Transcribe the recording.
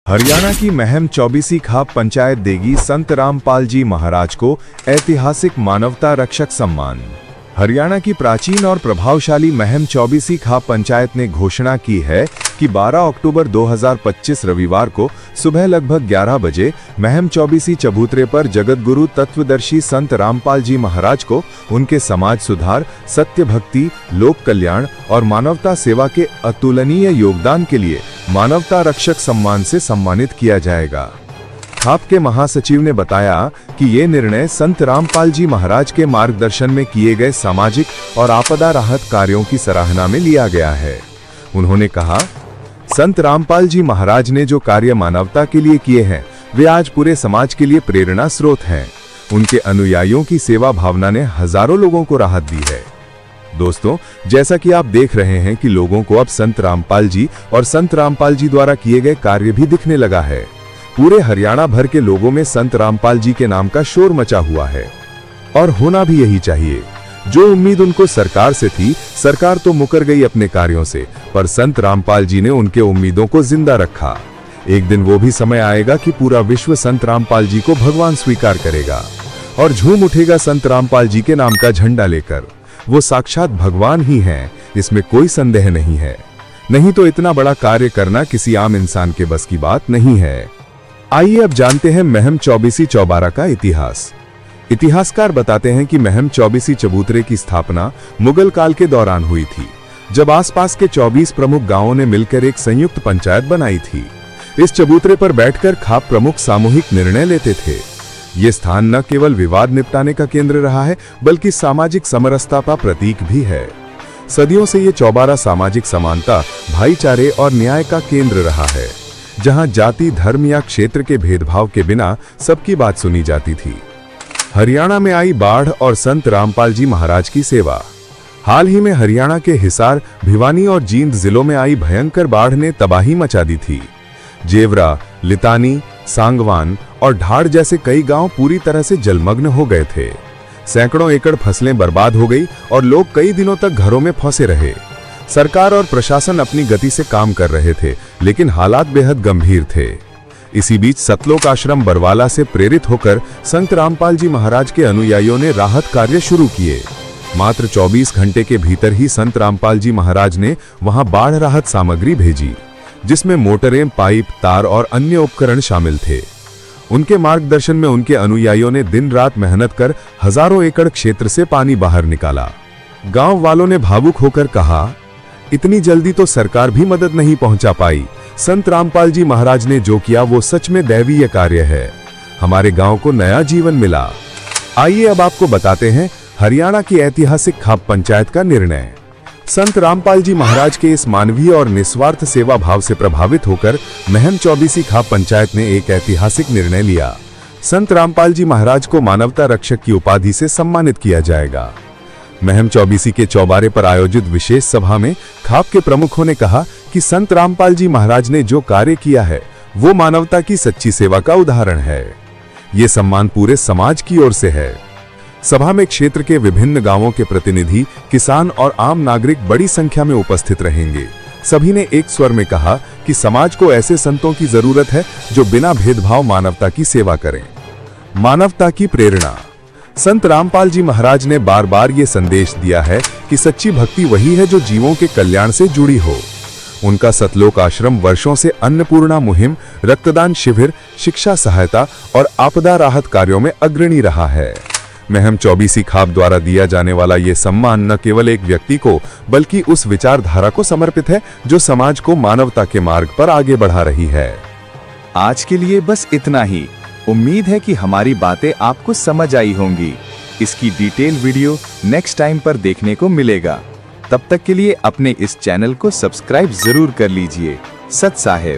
हरियाणा की महम चौबीसी खाप पंचायत देगी संत रामपाल जी महाराज को ऐतिहासिक मानवता रक्षक सम्मान। हरियाणा की प्राचीन और प्रभावशाली महम चौबीसी खाप पंचायत ने घोषणा की है कि 12 अक्टूबर 2025 रविवार को सुबह लगभग 11 बजे महम चौबीसी चबूतरे पर जगत गुरु तत्वदर्शी संत रामपाल जी महाराज को उनके समाज सुधार, सत्य भक्ति, लोक कल्याण और मानवता सेवा के अतुलनीय योगदान के लिए मानवता रक्षक सम्मान से सम्मानित किया जाएगा। खाप के महासचिव ने बताया कि ये निर्णय संत रामपाल जी महाराज के मार्गदर्शन में किए गए सामाजिक और आपदा राहत कार्यों की सराहना में लिया गया है। उन्होंने कहा, संत रामपाल जी महाराज ने जो कार्य मानवता के लिए किए हैं, वे आज पूरे समाज के लिए प्रेरणा स्रोत हैं। उनके अनुयायियों की सेवा भावना ने हजारों लोगों को राहत दी है। दोस्तों, जैसा कि आप देख रहे हैं कि लोगों को अब संत रामपाल जी और संत रामपाल जी द्वारा किए गए कार्य भी दिखने लगा है। पूरे हरियाणा भर के लोगों में संत रामपाल जी के नाम का शोर मचा हुआ है और होना भी यही चाहिए। जो उम्मीद उनको सरकार से थी, सरकार तो मुकर गई अपने कार्यों से, पर संत रामपाल जी ने उनके उम्मीदों को जिंदा रखा। एक दिन वो भी समय आएगा कि पूरा विश्व संत रामपाल जी को भगवान स्वीकार करेगा और झूम उठेगा संत रामपाल जी के नाम का झंडा लेकर। वो साक्षात भगवान ही हैं, इसमें कोई संदेह नहीं है। नहीं तो इतना बड़ा कार्य करना किसी आम इंसान के बस की बात नहीं है। आइए अब जानते हैं महम चौबीसी चौबारा का इतिहास। इतिहासकार बताते हैं कि महम चौबीसी चबूतरे की स्थापना मुगल काल के दौरान हुई थी, जब आसपास के 24 प्रमुख गांवों ने मिलकर एक संयुक्त पंचायत बनाई थी। इस चबूतरे पर बैठकर खाप प्रमुख सामूहिक निर्णय लेते थे। ये स्थान न केवल विवाद निपटाने का केंद्र रहा है, बल्कि सामाजिक समरसता का प्रतीक भी है। सदियों से ये चौबारा सामाजिक समानता, भाईचारे और न्याय का केंद्र रहा है, जहां जाति, धर्म या क्षेत्र के भेदभाव के बिना सबकी बात सुनी जाती थी। हरियाणा में आई बाढ़ और संत रामपाल जी महाराज की सेवा। हाल ही में हरियाणा के हिसार, भिवानी और जींद जिलों में आई भयंकर बाढ़ ने तबाही मचा दी थी। जेवरा, लितानी, सांगवान और ढाड़ जैसे कई गांव पूरी तरह से जलमग्न हो गए थे। सैकड़ों एकड़ फसलें बर्बाद हो गई और लोग कई दिनों तक घरों में फंसे रहे। सरकार और प्रशासन अपनी गति से काम कर रहे थे, लेकिन हालात बेहद गंभीर थे। इसी बीच सतलोक आश्रम बरवाला से प्रेरित होकर संत रामपाल जी महाराज के अनुयायियों ने राहत कार्य शुरू किए। मात्र 24 घंटे के भीतर ही संत रामपाल जी महाराज ने वहां बाढ़ राहत सामग्री भेजी, जिसमें मोटरें, पाइप, तार और अन्य उपकरण शामिल थे। उनके मार्गदर्शन में उनके अनुयायियों ने दिन रात मेहनत कर हजारों एकड़ क्षेत्र से पानी बाहर निकाला। गांव वालों ने भावुक होकर कहा, इतनी जल्दी तो सरकार भी मदद नहीं पहुंचा पाई। संत रामपाल जी महाराज ने जो किया वो सच में दैवीय कार्य है। हमारे गांव को नया जीवन मिला। आइए अब आपको बताते हैं हरियाणा की ऐतिहासिक खाप पंचायत का निर्णय। संत रामपाल जी महाराज के इस मानवीय और निस्वार्थ सेवा भाव से प्रभावित होकर महम चौबीसी खाप पंचायत ने एक ऐतिहासिक निर्णय लिया। संत रामपाल जी महाराज को मानवता रक्षक की उपाधि से सम्मानित किया जाएगा। महम चौबीसी के चौबारे पर आयोजित विशेष सभा में खाप के प्रमुखों ने कहा कि संत रामपाल जी महाराज ने जो कार्य किया है वो मानवता की सच्ची सेवा का उदाहरण है। ये सम्मान पूरे समाज की ओर से है। सभा में क्षेत्र के विभिन्न गांवों के प्रतिनिधि, किसान और आम नागरिक बड़ी संख्या में उपस्थित रहेंगे। सभी ने एक स्वर में कहा कि समाज को ऐसे संतों की जरूरत है जो बिना भेदभाव मानवता की सेवा करें। मानवता की प्रेरणा। संत रामपाल जी महाराज ने बार बार ये संदेश दिया है कि सच्ची भक्ति वही है जो जीवों के कल्याण से जुड़ी हो। उनका सतलोक आश्रम वर्षों से अन्नपूर्णा मुहिम, रक्तदान शिविर, शिक्षा सहायता और आपदा राहत कार्यों में अग्रणी रहा है। महम चौबीसी खाप द्वारा दिया जाने वाला ये सम्मान न केवल एक व्यक्ति को, बल्कि उस विचारधारा को समर्पित है जो समाज को मानवता के मार्ग पर आगे बढ़ा रही है। आज के लिए बस इतना ही। उम्मीद है कि हमारी बातें आपको समझ आई होंगी। इसकी डिटेल वीडियो नेक्स्ट टाइम पर देखने को मिलेगा। तब तक के लिए अपने इस चैनल को सब्सक्राइब जरूर कर लीजिए। सत साहेब।